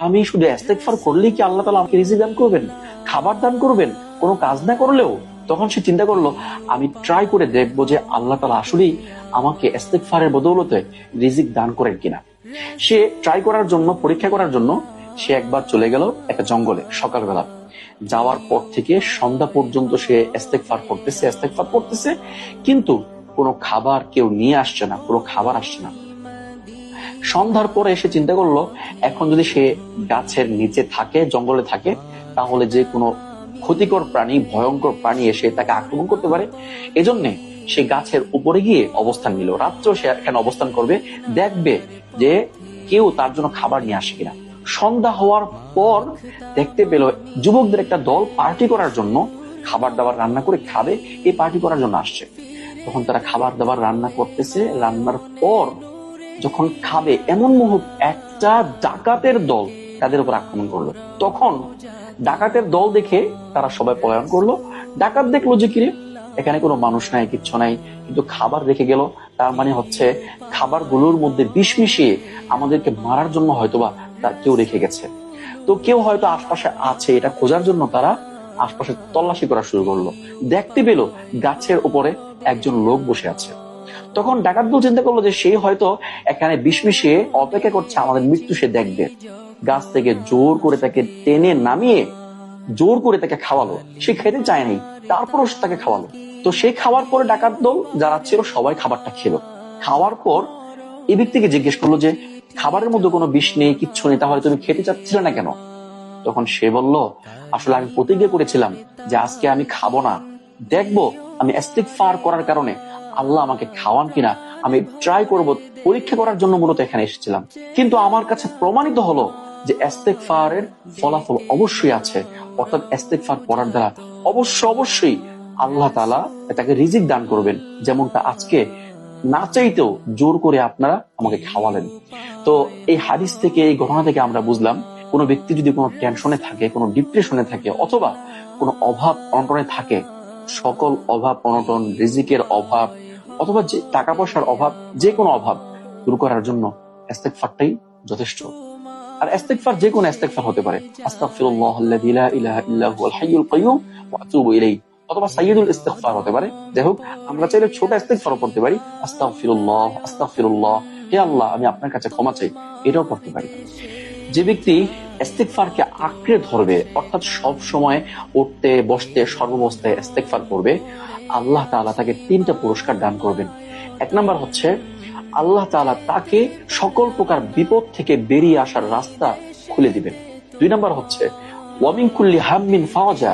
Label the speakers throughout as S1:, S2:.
S1: আমি শুধু ইস্তেগফার করলেই কি আল্লাহ তাআলা আমাকে রিজিক দান করবেন, খাবার দান করবেন, কোনো কাজ না করলেও? তখন সে চিন্তা করলো, আমি ট্রাই করে দেখবো যে আল্লাহ তাআলা আসলেই আমাকে ইস্তেগফারের বদৌলতে রিজিক দান করেন কিনা। সে ট্রাই করার জন্য, পরীক্ষা করার জন্য সে একবার চলে গেল একটা জঙ্গলে সকালবেলা। যাওয়ার পর থেকে সন্ধ্যা পর্যন্ত সে ইস্তেগফার করতেছে, কিন্তু কোনো খাবার কেউ নিয়ে আসছে না, কোনো খাবার আসছে না। সন্ধ্যার পরে এসে চিন্তা করলো, এখন যদি সে গাছের নিচে থাকে, জঙ্গলে থাকে, তাহলে যে কোনো ক্ষতিকর প্রাণী, ভয়ঙ্কর প্রাণী এসে তাকে আক্রমণ করতে পারে। এজন্য সে গাছের উপরে গিয়ে অবস্থান নিল। রাত্রেও সে এখানে অবস্থান করবে, দেখবে যে কেউ তার জন্য খাবার নিয়ে আসে কিনা। সন্ধ্যা হওয়ার পর দেখতে পেল যুবকদের একটা দল পার্টি করার জন্য, খাবার দাবার রান্না করে খাবে, এই পার্টি করার জন্য আসছে। তখন তারা খাবার দাবার রান্না করতেছে। রান্নার পর যখন খাবে, এমন মুহূর্তে একটা ডাকাতের দল তাদের উপর আক্রমণ করলো। তখন ডাকাতের দল দেখে তারা সবাই পলায়ন করলো। ডাকাত দেখলো যে কিরে, এখানে কোনো মানুষ নাই, কিচ্ছু নাই, কিন্তু খাবার রেখে গেল। তার মানে হচ্ছে খাবারগুলোর মধ্যে বিষ মিশিয়ে আমাদেরকে মারার জন্য হয়তোবা তার কেউ রেখে গেছে। তো কেউ হয়তো আশপাশে আছে, এটা খোঁজার জন্য তারা আশপাশে তল্লাশি করা শুরু করলো। দেখতে পেল গাছের উপরে একজন লোক বসে আছে। তখন ডাকাত দল চিন্তা করলো যে সে হয়তো এখানে বিষ মিশিয়ে অপেক্ষা করছে আমাদের মৃত্যু সে দেখবে। গাছ থেকে জোর করে তাকে টেনে নামিয়ে জোর করে তাকে খাওয়ালো। সে খেতে চায়নি, তারপরও তাকে খাওয়ালো। তো সে খাওয়ার পরে ডাকাত দল যারা ছিল সবাই খাবারটা খেলো। খাওয়ার পর এই ব্যক্তিকে জিজ্ঞেস করলো যে খাবারের মধ্যে কোনো বিষ নেই, কিচ্ছু নেই, তাহলে তুমি খেতে চাচ্ছিলে না কেন? তখন সে বলল, আসলে আমি প্রতিজ্ঞা করেছিলাম যে আজকে আমি খাবো না, দেখবো আমি ইস্তেগফার করার কারণে আল্লাহ আমাকে খাওয়ান কিনা, আমি ট্রাই করব, পরীক্ষা করার জন্য মূলত এখানে এসেছিলাম। কিন্তু আমার কাছে প্রমাণিত হলো যে ইস্তেগফারের ফলাফল অবশ্যই আছে, অর্থাৎ ইস্তেগফার করার দ্বারা অবশ্যই আল্লাহ তাআলা তাকে রিজিক দান করবেন, যেমনটা আজকে না চাইতেও জোর করে আপনারা আমাকে খাওয়ালেন। তো এই হাদিস থেকে, এই ঘটনা থেকে আমরা বুঝলাম, কোনো ব্যক্তি যদি কোনো টেনশনে থাকে, কোনো ডিপ্রেশনে থাকে, অথবা কোনো অভাব অনটনে থাকে, সকল অভাব অনটন, রিজিকের অভাব, অথবা যে টাকা পয়সার অভাব, যে কোনো অভাব দূর করার জন্য ইস্তেগফারটাই যথেষ্ট। আর ইস্তেগফার যে কোনো ইস্তেগফার হতে পারে, আস্তাগফিরুল্লাহাল্লাযী লা ইলাহা ইল্লা হুয়াল হাইয়ুল কাইয়্যুম ওয়া আতুবু ইলাইহি, অথবা সাইয়্যিদুল ইস্তিগফার হতে পারে। যাই হোক, আমরা চাইলে ছোট ইস্তেগফারও পড়তে পারি, আস্তাগফিরুল্লাহ, হে আল্লাহ আমি আপনার কাছে ক্ষমা চাই, এটাও পড়তে পারি। যে ব্যক্তি ইস্তেগফারকে আঁকড়ে ধরবে, অর্থাৎ সব সময় উঠতে বসতে সর্বাবস্থায় ইস্তেগফার করবে, আল্লাহ তাআলা তাকে 3টা পুরস্কার দান করবেন। 1 নাম্বার হচ্ছে আল্লাহ তাআলা তাকে সকল প্রকার বিপদ থেকে বেরিয়ে আসার রাস্তা খুলে দিবেন। 2 নাম্বার হচ্ছে ওয়া মিন কুল্লি হাম্মিন ফাওজা,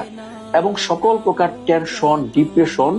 S1: এবং সকল প্রকার টেনশন, ডিপ্রেশন